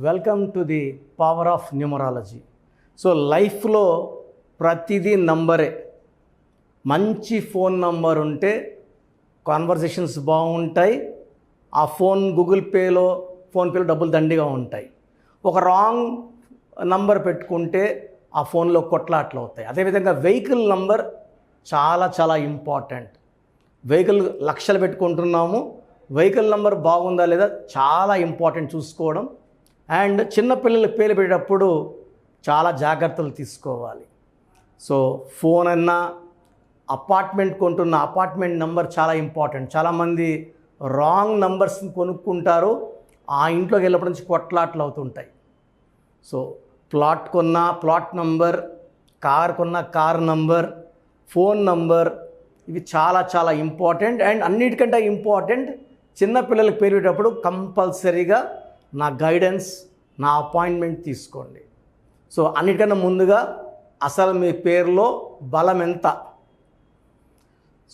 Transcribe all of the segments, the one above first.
Welcome to the power of numerology. So లైఫ్లో ప్రతిదీ నంబరే. మంచి ఫోన్ నంబర్ ఉంటే కాన్వర్జేషన్స్ బాగుంటాయి. ఆ ఫోన్ గూగుల్ పేలో ఫోన్పేలో డబ్బులు దండిగా ఉంటాయి. ఒక రాంగ్ నంబర్ పెట్టుకుంటే ఆ ఫోన్లో కొట్లాట్లు అవుతాయి. అదేవిధంగా వెహికల్ నంబర్ చాలా చాలా ఇంపార్టెంట్. వెహికల్ లక్షలు పెట్టుకుంటున్నాము, వెహికల్ నంబర్ బాగుందా లేదా చాలా ఇంపార్టెంట్ చూసుకోవడం. అండ్ చిన్నపిల్లలకి పేరు పెట్టేటప్పుడు చాలా జాగ్రత్తలు తీసుకోవాలి. సో ఫోన్ అన్నా, అపార్ట్మెంట్ కొంటున్న అపార్ట్మెంట్ నెంబర్ చాలా ఇంపార్టెంట్. చాలామంది రాంగ్ నంబర్స్ని కొనుక్కుంటారు, ఆ ఇంట్లోకి వెళ్ళినప్పటి నుంచి కొట్లాట్లు అవుతుంటాయి. సో ప్లాట్ కొన్న ప్లాట్ నంబర్, కార్ కొన్న కార్ నంబర్, ఫోన్ నంబర్, ఇవి చాలా చాలా ఇంపార్టెంట్. అండ్ అన్నిటికంటే ఇంపార్టెంట్, చిన్నపిల్లలకి పేరు పెట్టేటప్పుడు కంపల్సరీగా నా గైడెన్స్, నా అపాయింట్మెంట్ తీసుకోండి. సో అన్నిటికన్నా ముందుగా అసలు మీ పేరులో బలం ఎంత,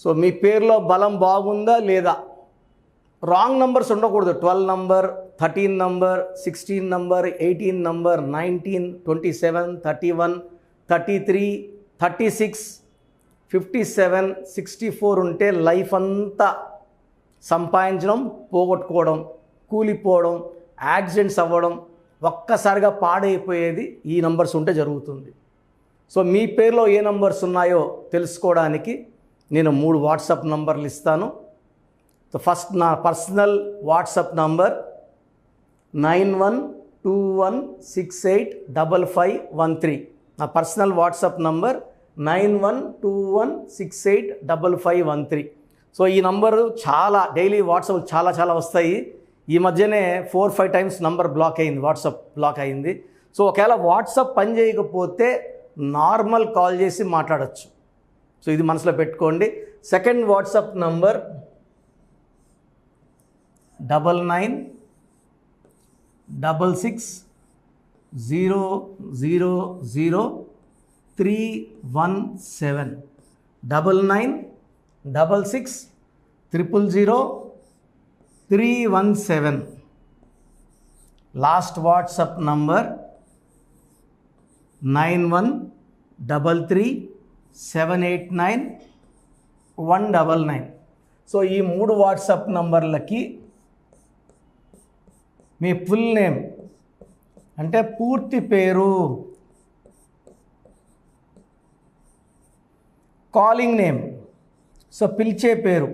సో మీ పేరులో బలం బాగుందా లేదా. రాంగ్ నంబర్స్ ఉండకూడదు. 12 నంబర్, 13 నంబర్, 16 నంబర్, 18 నంబర్, 19, 27, 31, 33, 36, 57, 64 ఉంటే లైఫ్ అంతా సంపాదించడం, పోగొట్టుకోవడం, కూలిపోవడం, యాక్సిడెంట్స్ అవ్వడం, ఒక్కసారిగా పాడైపోయేది ఈ నంబర్స్ ఉంటే జరుగుతుంది. సో మీ పేరులో ఏ నంబర్స్ ఉన్నాయో తెలుసుకోవడానికి నేను 3 వాట్సాప్ నంబర్లు ఇస్తాను. సో ఫస్ట్ నా పర్సనల్ వాట్సాప్ నంబర్ 9121685513. నా పర్సనల్ వాట్సాప్ నంబర్ 9121685513. సో ఈ నంబరు చాలా డైలీ వాట్సాప్ చాలా చాలా వస్తాయి. ఈ మధ్యనే 4-5 టైమ్స్ నంబర్ బ్లాక్ అయింది, వాట్సాప్ బ్లాక్ అయింది. సో ఒకవేళ వాట్సాప్ పని చేయకపోతే నార్మల్ కాల్ చేసి మాట్లాడచ్చు. సో ఇది మనసులో పెట్టుకోండి. Second WhatsApp number 9966000317. 9966000317. Last WhatsApp number 9133789199. So ఈ 3 వాట్సాప్ నంబర్లకి మీ ఫుల్ నేమ్ అంటే పూర్తి పేరు, కాలింగ్ నేమ్, సో పిలిచే పేరు,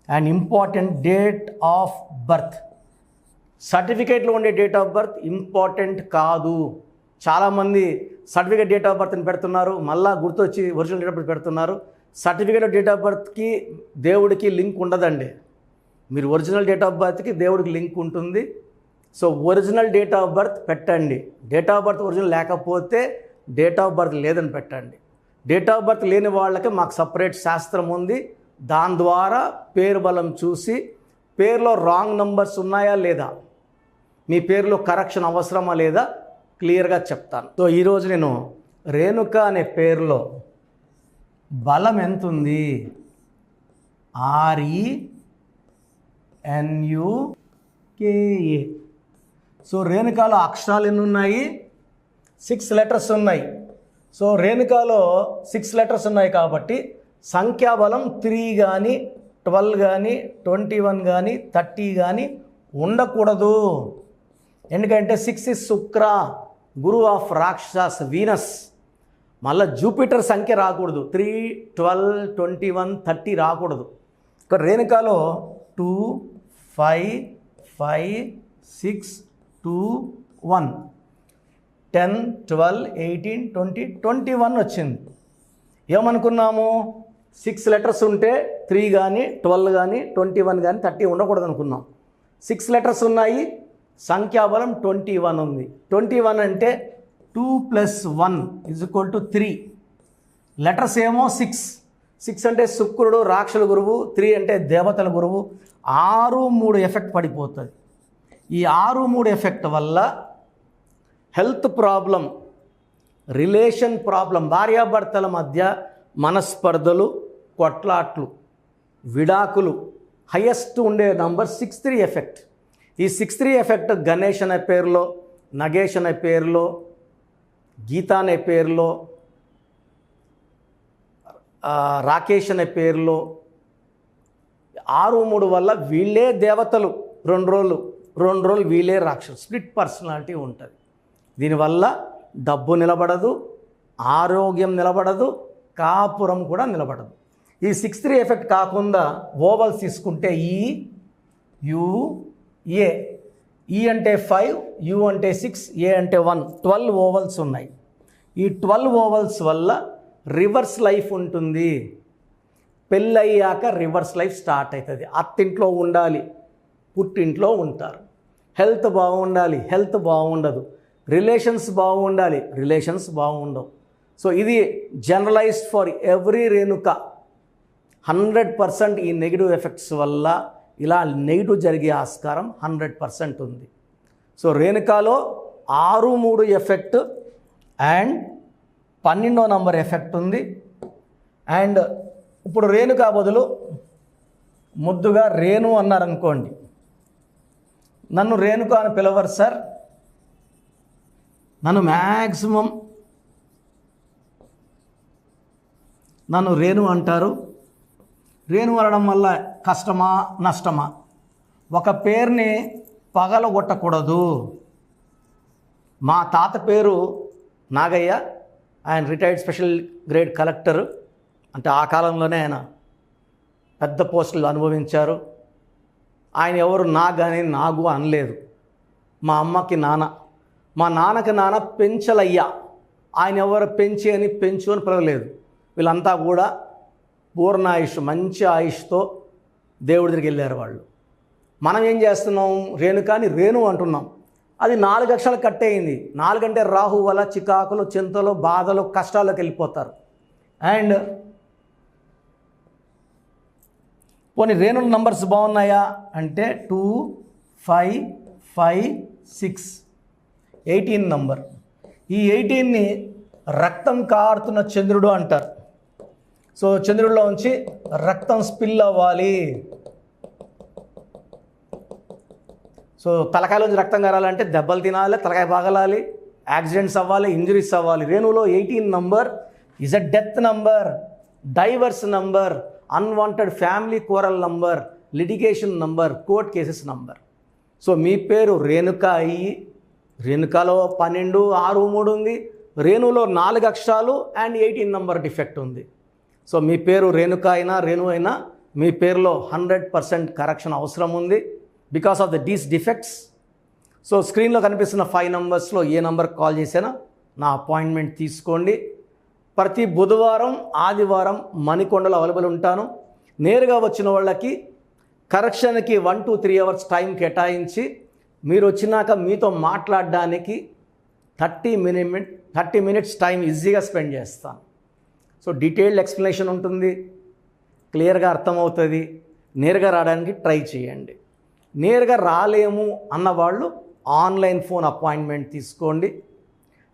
and important date of birth. సర్టిఫికేట్లో ఉండే డేట్ ఆఫ్ బర్త్ ఇంపార్టెంట్ కాదు. చాలామంది సర్టిఫికేట్ డేట్ ఆఫ్ బర్త్ని పెడుతున్నారు, మళ్ళీ గుర్తొచ్చి ఒరిజినల్ డేట్ ఆఫ్ బర్త్ పెడుతున్నారు. సర్టిఫికేట్ డేట్ ఆఫ్ బర్త్కి దేవుడికి లింక్ ఉండదండి. మీరు ఒరిజినల్ డేట్ ఆఫ్ బర్త్కి దేవుడికి లింక్ ఉంటుంది. So original date of birth పెట్టండి. డేట్ ఆఫ్ బర్త్ ఒరిజినల్ లేకపోతే డేట్ ఆఫ్ బర్త్ లేదని పెట్టండి. డేట్ ఆఫ్ బర్త్ లేని వాళ్ళకి మాకు సపరేట్ శాస్త్రం ఉంది. దాని ద్వారా పేరు బలం చూసి పేరులో రాంగ్ నంబర్స్ ఉన్నాయా లేదా, మీ పేరులో కరెక్షన్ అవసరమా లేదా క్లియర్గా చెప్తాను. సో ఈరోజు నేను రేణుక అనే పేరులో బలం ఎంత ఉంది, RENUKA. సో రేణుకాలో అక్షరాలు ఎన్ని ఉన్నాయి, 6 లెటర్స్ ఉన్నాయి. సో రేణుకాలో 6 లెటర్స్ ఉన్నాయి కాబట్టి సంఖ్యాబలం 3 కానీ 12 కానీ 21 కానీ 30 కానీ ఉండకూడదు. ఎందుకంటే 6 ఇస్ శుక్ర, గురు ఆఫ్ రాక్షస వీనస్. మళ్ళీ జూపిటర్ సంఖ్య రాకూడదు. 3, 12, 21, 30 రాకూడదు. ఇక్కడ రేణుకాలో 2, 5, 5, 6, 2, 1, 10, 12, 18, 20, 21 వచ్చింది. ఏమనుకున్నాము, 6 లెటర్స్ ఉంటే 3 కానీ 12 కానీ 21 కానీ 30 ఉండకూడదు అనుకున్నాం. 6 లెటర్స్ ఉన్నాయి, సంఖ్యాబలం 21 ఉంది. 21 అంటే 2 + 1 = 3. లెటర్స్ ఏమో 6. 6 అంటే శుక్రుడు రాక్షసుల గురువు, 3 అంటే దేవతల గురువు. 6, 3 ఎఫెక్ట్ పడిపోతుంది. ఈ 6, 3 ఎఫెక్ట్ వల్ల హెల్త్ ప్రాబ్లం, రిలేషన్ ప్రాబ్లం, భార్యాభర్తల మధ్య మనస్పర్ధలు, కొట్లాట్లు, విడాకులు, హయ్యెస్ట్ ఉండే నంబర్ 6-3 ఎఫెక్ట్. ఈ 6-3 ఎఫెక్ట్ గణేష్ అనే పేరులో, నగేష్ అనే పేరులో, గీత అనే పేరులో, రాకేష్ అనే పేరులో 6-3 వల్ల వీళ్ళే దేవతలు, 2 రోజులు వీళ్ళే రాక్షసు. స్ప్లిట్ పర్సనాలిటీ ఉంటుంది. దీనివల్ల డబ్బు నిలబడదు, ఆరోగ్యం నిలబడదు, కాపురం కూడా నిలబడదు. ఈ 6-3 ఎఫెక్ట్ కాకుండా ఓవల్స్ తీసుకుంటే ఈ, యు, ఏ. ఈ అంటే 5, యు అంటే 6, ఏ అంటే 1, 12 ఓవల్స్ ఉన్నాయి. ఈ 12 ఓవల్స్ వల్ల రివర్స్ లైఫ్ ఉంటుంది. పెళ్ళయ్యాక రివర్స్ లైఫ్ స్టార్ట్ అవుతుంది. అత్తింట్లో ఉండాలి, పుట్టింట్లో ఉంటారు. హెల్త్ బాగుండాలి, హెల్త్ బాగుండదు. రిలేషన్స్ బాగుండాలి, రిలేషన్స్ బాగుండవు. సో ఇది జనరలైజ్డ్ ఫర్ ఎవ్రీ రేణుక. 100% ఈ నెగిటివ్ ఎఫెక్ట్స్ వల్ల ఇలా నెగిటివ్ జరిగే ఆస్కారం 100% ఉంది. సో రేణుకాలో 6-3 ఎఫెక్ట్ అండ్ 12వ నంబర్ ఎఫెక్ట్ ఉంది. అండ్ ఇప్పుడు రేణుకా బదులు ముద్దుగా రేణు అన్నారనుకోండి. నన్ను రేణుక అని పిలవరు సార్, నన్ను మ్యాక్సిమం నన్ను రేణు అంటారు. రేణు అనడం వల్ల కష్టమా నష్టమా? ఒక పేరుని పగలగొట్టకూడదు. మా తాత పేరు నాగయ్య, ఆయన రిటైర్డ్ స్పెషల్ గ్రేడ్ కలెక్టర్. అంటే ఆ కాలంలోనే ఆయన పెద్ద పోస్టులు అనుభవించారు. ఆయన ఎవరు నాగని నాగు అనలేదు. మా అమ్మకి నాన్న, మా నాన్నకి నాన్న పెంచలయ్య. ఆయన ఎవరు పెంచి అని పెంచు అని పిలవలేదు. వీళ్ళంతా కూడా పూర్ణ ఆయుష్, మంచి ఆయుష్తో దేవుడి దగ్గరికి వెళ్ళారు వాళ్ళు. మనం ఏం చేస్తున్నాం? రేణుకాని రేణు అంటున్నాం. అది 4 అక్షరాలు కట్ అయింది. 4 అంటే రాహు వల్ల చికాకులు, చింతలు, బాధలు, కష్టాలకు వెళ్ళిపోతారు. అండ్ పోనీ రేణుల నంబర్స్ బాగున్నాయా అంటే 2, 5, 5, 6, 18 నంబర్. ఈ 18ని రక్తం కారుతున్న చంద్రుడు అంటారు. సో చంద్రుడిలో ఉంచి రక్తం స్పిల్ అవ్వాలి. సో తలకాయలోంచి రక్తం కారాలంటే దెబ్బలు తినాలి, తలకాయ పగలాలి, యాక్సిడెంట్స్ అవ్వాలి, ఇంజరీస్ అవ్వాలి. రేణులో 18 number is a death number, divorce number, unwanted family quarrel number, litigation number, court cases number. So మీ పేరు రేణుక అయ్యి, రేణుకలో 12, 6, 3 ఉంది. రేణులో 4 అక్షరాలు అండ్ 18 నంబర్ డిఫెక్ట్ ఉంది. సో మీ పేరు రేణుక అయినా రేణు అయినా మీ పేరులో 100% కరెక్షన్ అవసరం ఉంది because of these defects. So స్క్రీన్లో కనిపిస్తున్న 5 నంబర్స్లో ఏ నంబర్కి కాల్ చేసినా నా అపాయింట్మెంట్ తీసుకోండి. ప్రతి బుధవారం, ఆదివారం మణికొండలో అవైలబుల్ ఉంటాను. నేరుగా వచ్చిన వాళ్ళకి కరెక్షన్కి 1 to 3 అవర్స్ టైం కేటాయించి మీరు వచ్చినాక మీతో మాట్లాడడానికి 30 మినిట్స్ టైం ఈజీగా స్పెండ్ చేస్తాను. సో డీటెయిల్డ్ ఎక్స్ప్లెనేషన్ ఉంటుంది, క్లియర్గా అర్థమవుతుంది. నేరుగా రావడానికి ట్రై చేయండి. నేరుగా రాలేము అన్నవాళ్ళు ఆన్లైన్ ఫోన్ అపాయింట్మెంట్ తీసుకోండి.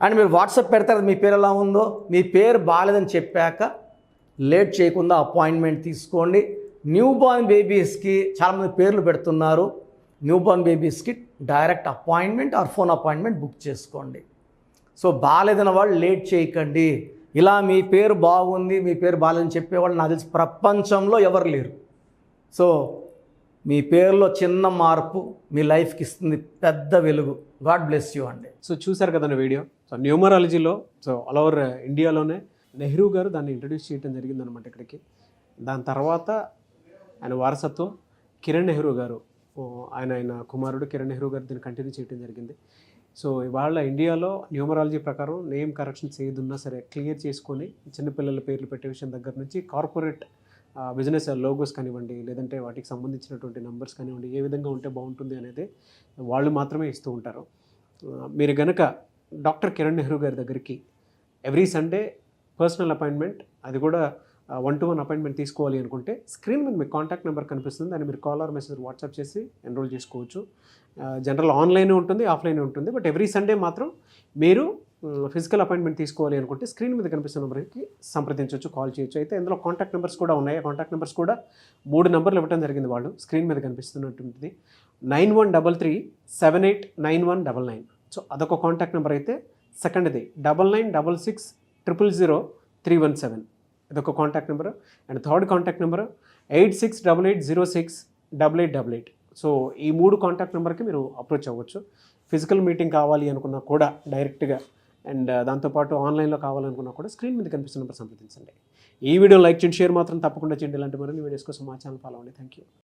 అండ్ మీరు వాట్సాప్ పెడతారు మీ పేరు ఎలా ఉందో, మీ పేరు బాగాలేదని చెప్పాక లేట్ చేయకుండా అపాయింట్మెంట్ తీసుకోండి. న్యూ బార్న్ బేబీస్కి చాలామంది పేర్లు పెడుతున్నారు. న్యూ బార్న్ బేబీస్కి direct appointment or phone appointment book చేసుకోండి. సో బాగాలేదన్న వాళ్ళు లేట్ చేయకండి. ఇలా మీ పేరు బాగుంది, మీ పేరు బాగాలేదని చెప్పేవాళ్ళు నాకు తెలిసి ప్రపంచంలో ఎవరు లేరు. సో మీ పేరులో చిన్న మార్పు మీ లైఫ్కి ఇస్తుంది పెద్ద వెలుగు. గాడ్ బ్లెస్ యూ అండి. సో చూశారు కదండి వీడియో. సో న్యూమరాలజీలో సో ఆల్ ఓవర్ ఇండియాలోనే నెహ్రూ గారు దాన్ని ఇంట్రడ్యూస్ చేయడం జరిగిందనమాట ఇక్కడికి. దాని తర్వాత ఆయన వారసత్వం కిరణ్ నెహ్రూ గారు, ఆయన కుమారుడు కిరణ్ నెహ్రూ గారు దీన్ని కంటిన్యూ చేయడం జరిగింది. సో ఇవాళ ఇండియాలో న్యూమరాలజీ ప్రకారం నేమ్ కరెక్షన్స్ ఏదున్నా సరే క్లియర్ చేసుకొని చిన్నపిల్లల పేర్లు పెట్టే విషయం దగ్గర నుంచి కార్పొరేట్ బిజినెస్ లోగోస్ కానివ్వండి, లేదంటే వాటికి సంబంధించినటువంటి నెంబర్స్ కానివ్వండి, ఏ విధంగా ఉంటే బాగుంటుంది అనేది వాళ్ళు మాత్రమే ఇస్తూ ఉంటారు. మీరు గనక డాక్టర్ కిరణ్ నెహ్రూ గారి దగ్గరికి ఎవ్రీ సండే పర్సనల్ అపాయింట్మెంట్, అది కూడా 1-to-1 అపాయింట్మెంట్ తీసుకోవాలి అనుకుంటే స్క్రీన్ మీద మీకు కాంటాక్ట్ నెంబర్ కనిపిస్తుంది. దాన్ని మీరు కాల్ ఆర్ మెసేజ్ వాట్సాప్ చేసి ఎన్రోల్ చేసుకోవచ్చు. జనరల్ ఆన్లైన్ ఉంటుంది, ఆఫ్లైన్ ఉంటుంది. బట్ ఎవ్రీ సండే మాత్రం మీరు ఫిజికల్ అపాయింట్మెంట్ తీసుకోవాలి అనుకుంటే స్క్రీన్ మీద కనిపిస్తున్న నెంబర్కి సంప్రదించవచ్చు, కాల్ చేయొచ్చు. అయితే ఇందులో కాంటాక్ట్ నెంబర్స్ కూడా ఉన్నాయి. ఆ కాంటాక్ట్ నెంబర్స్ కూడా 3 నెంబర్లు ఇవ్వడం జరిగింది వాళ్ళు. స్క్రీన్ మీద కనిపిస్తున్నటువంటిది 9133789199. సో అదొక కాంటాక్ట్ నెంబర్ అయితే. సెకండ్ది 9966000317, ఇదొక contact number. And third contact number 8688068888. So ఈ 3 కాంటాక్ట్ నెంబర్కి మీరు అప్రోచ్ అవ్వచ్చు. ఫిజికల్ మీటింగ్ కావాలి అనుకున్నా కూడా డైరెక్ట్గా, అండ్ దాంతోపాటు ఆన్లైన్లో కావాలనుకున్నా కూడా స్క్రీన్ మీద కనిపిస్తున్న నెంబర్ సంప్రదించండి. ఈ వీడియో లైక్ చేయండి, షేర్ మాత్రం తప్పకుండా చేయండి. ఇలాంటి మరిన్ని వీడియోస్ కోసం మా ఛానల్ ఫాలో అవ్వండి. Thank you.